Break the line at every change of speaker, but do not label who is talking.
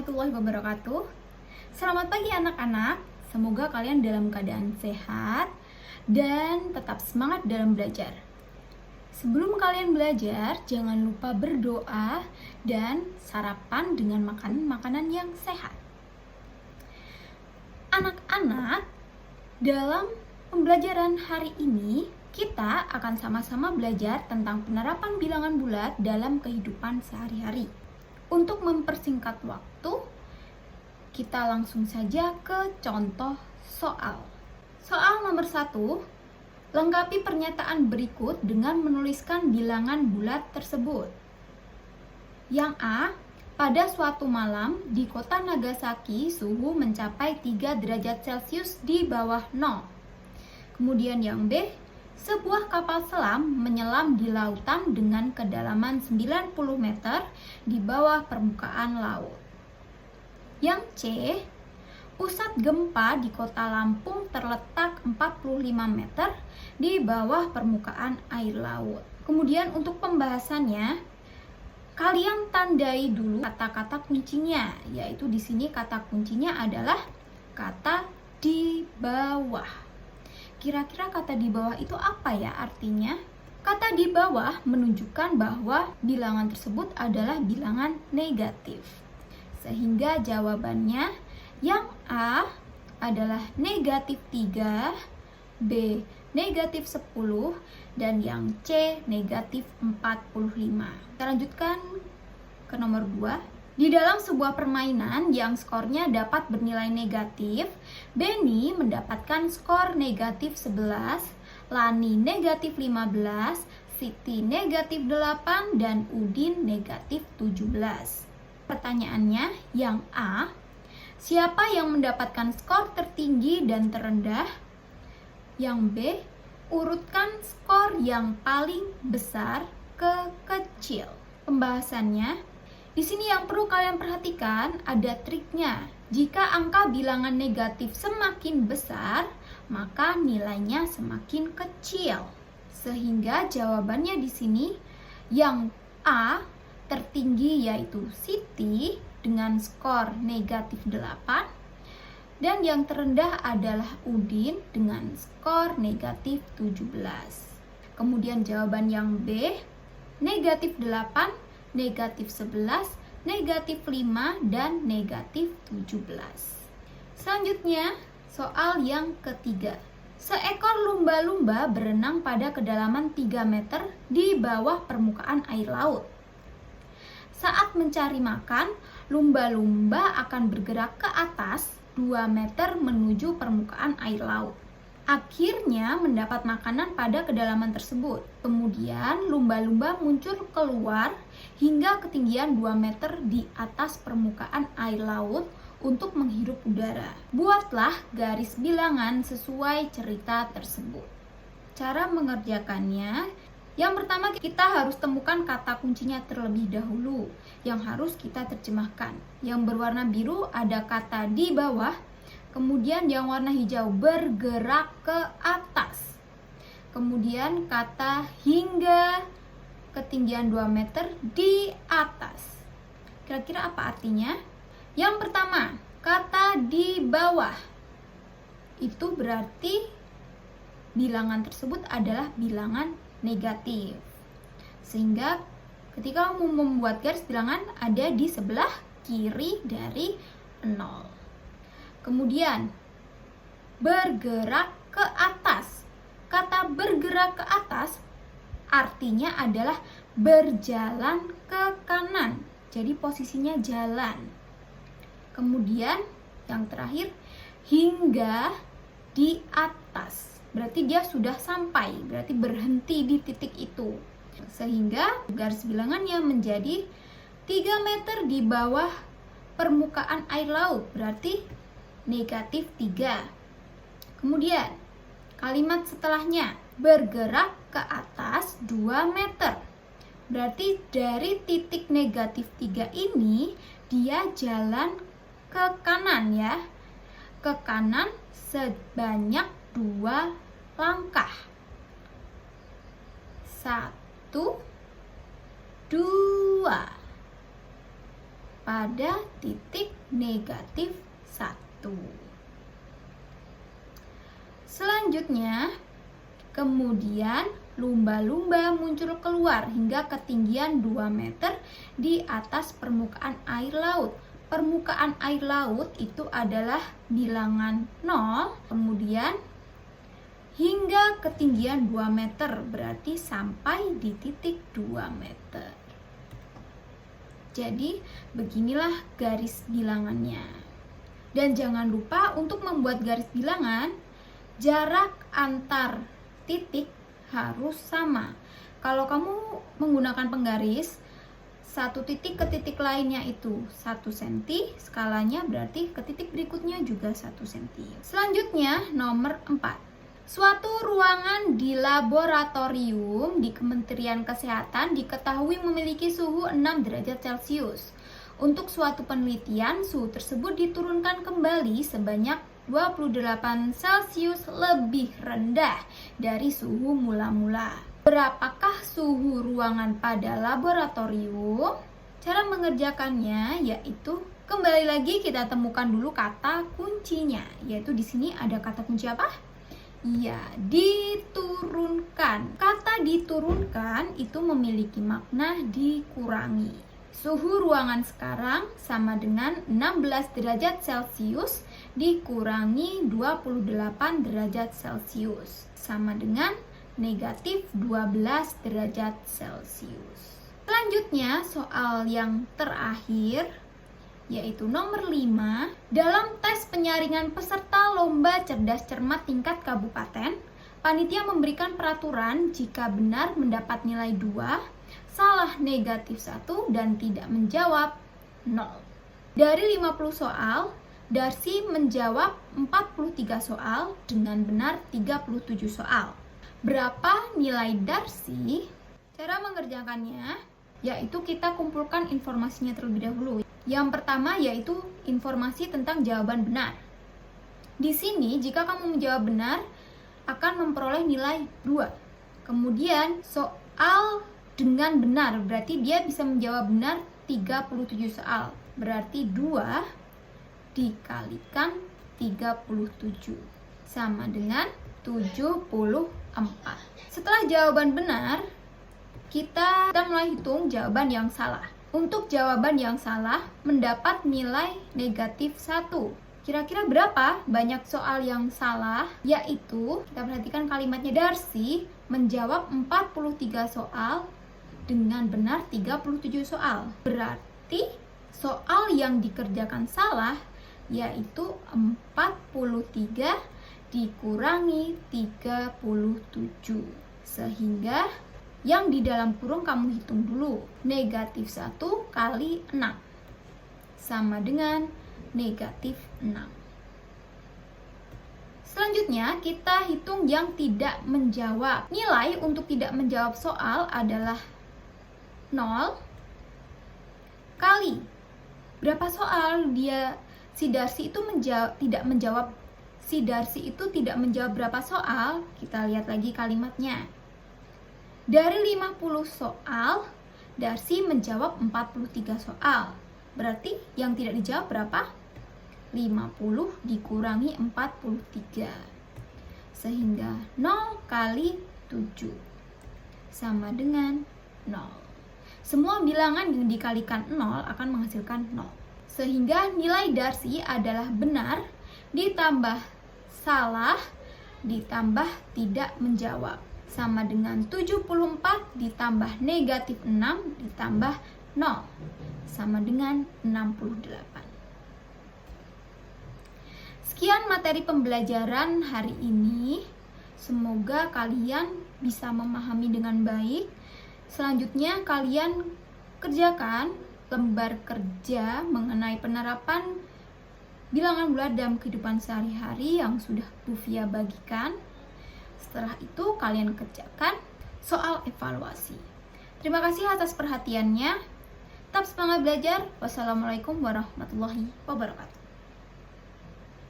warahmatullahi wabarakatuh. Selamat pagi anak-anak. Semoga kalian dalam keadaan sehat dan tetap semangat dalam belajar. Sebelum kalian belajar, jangan lupa berdoa dan sarapan dengan makan makanan yang sehat. Anak-anak, dalam pembelajaran hari ini kita akan sama-sama belajar tentang penerapan bilangan bulat dalam kehidupan sehari-hari. Untuk mempersingkat waktu, kita langsung saja ke contoh soal. Soal nomor 1, lengkapi pernyataan berikut dengan menuliskan bilangan bulat tersebut. Yang A, pada suatu malam di kota Nagasaki suhu mencapai 3 derajat Celcius di bawah 0. Kemudian yang B, sebuah kapal selam menyelam di lautan dengan kedalaman 90 meter di bawah permukaan laut. Yang C, pusat gempa di kota Lampung terletak 45 meter di bawah permukaan air laut. Kemudian untuk pembahasannya, kalian tandai dulu kata-kata kuncinya, yaitu di sini kata kuncinya adalah kata di bawah. Kira-kira kata di bawah itu apa ya artinya? Kata di bawah menunjukkan bahwa bilangan tersebut adalah bilangan negatif. Sehingga jawabannya yang A adalah negatif 3, B negatif 10, dan yang C negatif 45. Kita lanjutkan ke nomor 2. Di dalam sebuah permainan yang skornya dapat bernilai negatif, Benny mendapatkan skor negatif 11, Lani negatif 15, Siti negatif 8, dan Udin negatif 17. Pertanyaannya, yang A, siapa yang mendapatkan skor tertinggi dan terendah? Yang B, urutkan skor yang paling besar ke kecil. Pembahasannya, di sini yang perlu kalian perhatikan ada triknya. Jika angka bilangan negatif semakin besar, maka nilainya semakin kecil. Sehingga jawabannya di sini yang A tertinggi yaitu Siti dengan skor negatif 8, dan yang terendah adalah Udin dengan skor negatif 17. Kemudian jawaban yang B negatif 8, negatif 11, negatif 5, dan negatif 17. Selanjutnya, soal yang ketiga. Seekor lumba-lumba berenang pada kedalaman 3 meter di bawah permukaan air laut. Saat mencari makan, lumba-lumba akan bergerak ke atas 2 meter menuju permukaan air laut. Akhirnya mendapat makanan pada kedalaman tersebut. Kemudian lumba-lumba muncul keluar hingga ketinggian 2 meter di atas permukaan air laut untuk menghirup udara. Buatlah garis bilangan sesuai cerita tersebut. Cara mengerjakannya, yang pertama kita harus temukan kata kuncinya terlebih dahulu yang harus kita terjemahkan. Yang berwarna biru ada kata di bawah. Kemudian yang warna hijau bergerak ke atas. Kemudian kata hingga ketinggian 2 meter di atas. Kira-kira apa artinya? Yang pertama, kata di bawah. Itu berarti bilangan tersebut adalah bilangan negatif. Sehingga ketika mau membuat garis bilangan ada di sebelah kiri dari 0. Kemudian, bergerak ke atas. Kata bergerak ke atas artinya adalah berjalan ke kanan. Jadi posisinya jalan. Kemudian, yang terakhir, hingga di atas. Berarti dia sudah sampai, berarti berhenti di titik itu. Sehingga garis bilangannya menjadi 3 meter di bawah permukaan air laut. Berarti negatif 3. Kemudian kalimat setelahnya bergerak ke atas 2 meter. Berarti dari titik negatif 3 ini dia jalan ke kanan ya. Ke kanan sebanyak 2 langkah. 1, 2. pada titik negatif 1. Selanjutnya, kemudian lumba-lumba muncul keluar hingga ketinggian 2 meter di atas permukaan air laut. Permukaan air laut itu adalah bilangan 0, kemudian hingga ketinggian 2 meter, berarti sampai di titik 2 meter. Jadi, beginilah garis bilangannya. Dan jangan lupa untuk membuat garis bilangan, jarak antar titik harus sama. Kalau kamu menggunakan penggaris, satu titik ke titik lainnya itu 1 cm, skalanya berarti ke titik berikutnya juga 1 cm. Selanjutnya, nomor 4. Suatu ruangan di laboratorium di Kementerian Kesehatan diketahui memiliki suhu 6 derajat Celcius. Untuk suatu penelitian, suhu tersebut diturunkan kembali sebanyak 28 Celcius lebih rendah dari suhu mula-mula. Berapakah suhu ruangan pada laboratorium? Cara mengerjakannya yaitu kembali lagi kita temukan dulu kata kuncinya, yaitu di sini ada kata kunci apa? Ya, diturunkan. Kata diturunkan itu memiliki makna dikurangi. Suhu ruangan sekarang sama dengan 16 derajat Celcius dikurangi 28 derajat Celcius sama dengan negatif 12 derajat Celcius. Selanjutnya, soal yang terakhir yaitu nomor 5. Dalam tes penyaringan peserta lomba cerdas cermat tingkat kabupaten, panitia memberikan peraturan jika benar mendapat nilai 2, salah negatif 1, dan tidak menjawab 0. Dari 50 soal, Darsi menjawab 43 soal dengan benar 37 soal. Berapa nilai Darsi? Cara mengerjakannya yaitu kita kumpulkan informasinya terlebih dahulu. Yang pertama yaitu informasi tentang jawaban benar. Di sini jika kamu menjawab benar akan memperoleh nilai 2. Kemudian soal dengan benar berarti dia bisa menjawab benar 37 soal. Berarti 2 dikalikan 37 sama dengan 74. Setelah jawaban benar, kita mulai hitung jawaban yang salah. Untuk jawaban yang salah mendapat nilai negatif 1. Kira-kira berapa banyak soal yang salah? Yaitu, kita perhatikan kalimatnya, Darsi menjawab 43 soal dengan benar 37 soal. Berarti soal yang dikerjakan salah yaitu 43 dikurangi 37. Sehingga yang di dalam kurung kamu hitung dulu. Negatif 1 kali 6 sama dengan negatif 6. Selanjutnya kita hitung yang tidak menjawab. Nilai untuk tidak menjawab soal adalah 0 kali berapa soal si Darsi itu tidak menjawab. Si Darsi itu tidak menjawab berapa soal? Kita lihat lagi kalimatnya. Dari 50 soal, Darsi menjawab 43 soal. Berarti yang tidak dijawab berapa? 50 dikurangi 43. Sehingga 0 kali 7 sama dengan 0. Semua bilangan yang dikalikan 0 akan menghasilkan 0. Sehingga nilai Darsi adalah benar ditambah salah ditambah tidak menjawab sama dengan 74 ditambah negatif 6 ditambah 0 sama dengan 68. Sekian materi pembelajaran hari ini. Semoga kalian bisa memahami dengan baik. Selanjutnya kalian kerjakan lembar kerja mengenai penerapan bilangan bulat dalam kehidupan sehari-hari yang sudah Bu Fia bagikan. Setelah itu kalian kerjakan soal evaluasi. Terima kasih atas perhatiannya. Tetap semangat belajar. Wassalamualaikum warahmatullahi wabarakatuh.